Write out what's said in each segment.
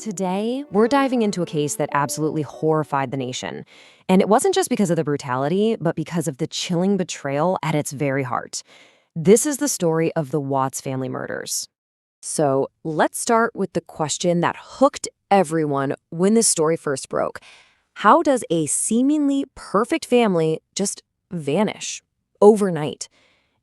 Today, we're diving into a case that absolutely horrified the nation. And it wasn't just because of the brutality, but because of the chilling betrayal at its very heart. This is the story of the Watts family murders. So let's start with the question that hooked everyone when this story first broke. How does a seemingly perfect family just vanish overnight?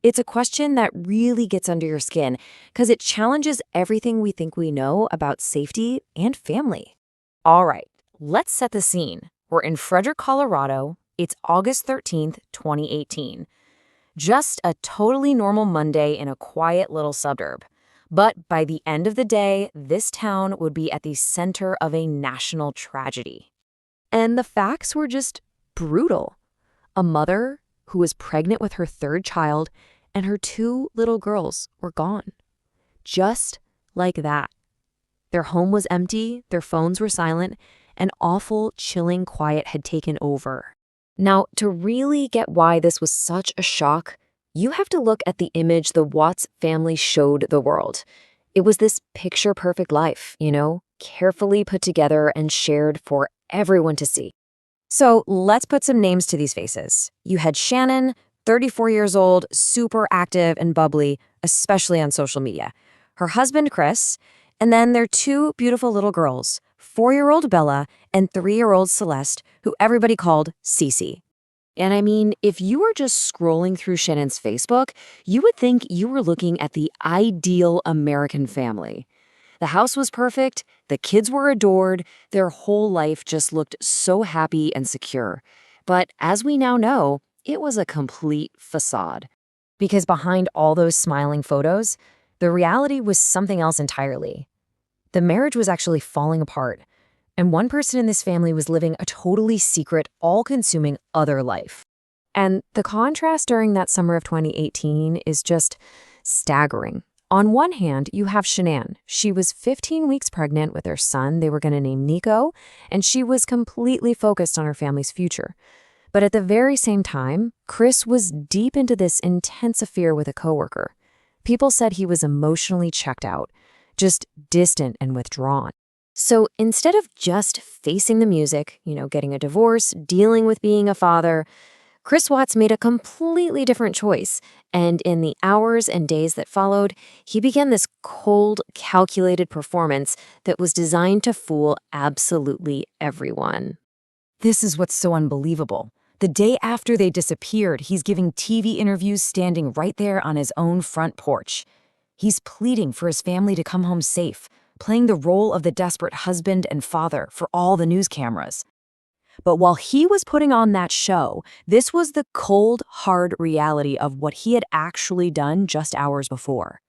It's a question that really gets under your skin because it challenges everything we think we know about safety and family. All right, let's set the scene. We're in Frederick, Colorado. It's August 13th, 2018. Just a totally normal Monday in a quiet little suburb. But by the end of the day, this town would be at the center of a national tragedy. And the facts were just brutal. A mother who was pregnant with her third child, and her two little girls were gone. Just like that. Their home was empty, their phones were silent, and awful, chilling quiet had taken over. Now, to really get why this was such a shock, you have to look at the image the Watts family showed the world. It was this picture-perfect life, carefully put together and shared for everyone to see. So let's put some names to these faces. You had Shannon, 34 years old, super active and bubbly, especially on social media. Her husband, Chris, and then their two beautiful little girls, 4-year-old Bella and 3-year-old Celeste, who everybody called Cece. And I mean, if you were just scrolling through Shannon's Facebook, you would think you were looking at the ideal American family. The house was perfect, the kids were adored, their whole life just looked so happy and secure. But as we now know, it was a complete facade. Because behind all those smiling photos, the reality was something else entirely. The marriage was actually falling apart, and one person in this family was living a totally secret, all-consuming other life. And the contrast during that summer of 2018 is just staggering. On one hand, you have Shanann. She was 15 weeks pregnant with their son they were going to name Nico, and she was completely focused on her family's future. But at the very same time, Chris was deep into this intense affair with a coworker. People said he was emotionally checked out, just distant and withdrawn. So instead of just facing the music, getting a divorce, dealing with being a father, Chris Watts made a completely different choice, and in the hours and days that followed, he began this cold, calculated performance that was designed to fool absolutely everyone. This is what's so unbelievable. The day after they disappeared, he's giving TV interviews standing right there on his own front porch. He's pleading for his family to come home safe, playing the role of the desperate husband and father for all the news cameras. But while he was putting on that show, this was the cold, hard reality of what he had actually done just hours before.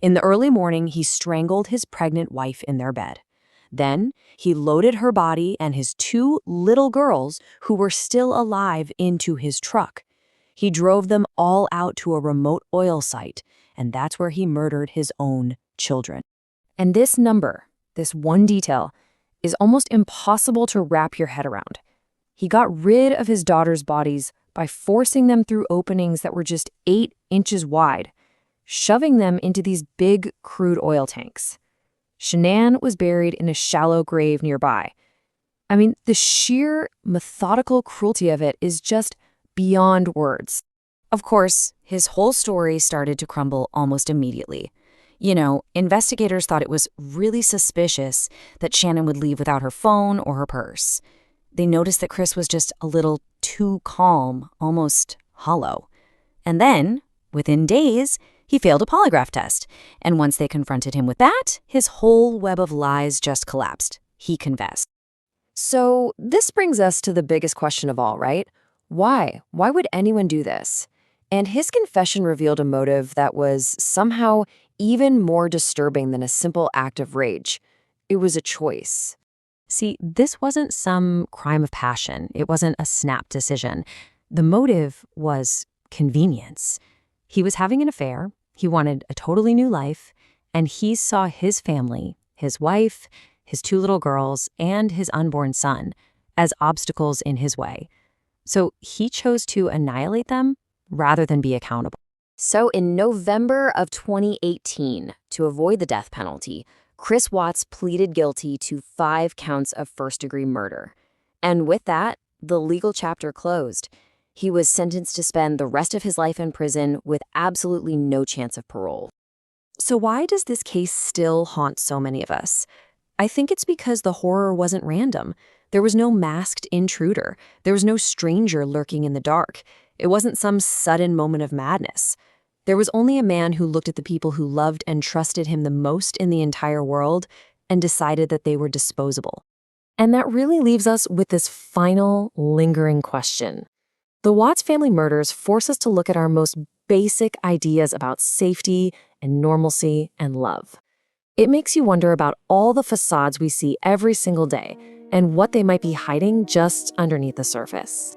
In the early morning, he strangled his pregnant wife in their bed. Then, he loaded her body and his two little girls, who were still alive, into his truck. He drove them all out to a remote oil site, and that's where he murdered his own children. And this number, this one detail, is almost impossible to wrap your head around. He got rid of his daughters' bodies by forcing them through openings that were just 8 inches wide, shoving them into these big crude oil tanks. Shanann was buried in a shallow grave nearby. I mean, the sheer methodical cruelty of it is just beyond words. Of course, his whole story started to crumble almost immediately. Investigators thought it was really suspicious that Shannon would leave without her phone or her purse. They noticed that Chris was just a little too calm, almost hollow. And then, within days, he failed a polygraph test. And once they confronted him with that, his whole web of lies just collapsed. He confessed. So this brings us to the biggest question of all, right? Why? Why would anyone do this? And his confession revealed a motive that was somehow even more disturbing than a simple act of rage. It was a choice. See, this wasn't some crime of passion. It wasn't a snap decision. The motive was convenience. He was having an affair, he wanted a totally new life, and he saw his family, his wife, his 2 little girls, and his unborn son as obstacles in his way. So he chose to annihilate them rather than be accountable. So in November of 2018, to avoid the death penalty, Chris Watts pleaded guilty to 5 counts of first-degree murder. And with that, the legal chapter closed. He was sentenced to spend the rest of his life in prison with absolutely no chance of parole. So why does this case still haunt so many of us? I think it's because the horror wasn't random. There was no masked intruder. There was no stranger lurking in the dark. It wasn't some sudden moment of madness. There was only a man who looked at the people who loved and trusted him the most in the entire world and decided that they were disposable. And that really leaves us with this final, lingering question. The Watts family murders force us to look at our most basic ideas about safety and normalcy and love. It makes you wonder about all the facades we see every single day and what they might be hiding just underneath the surface.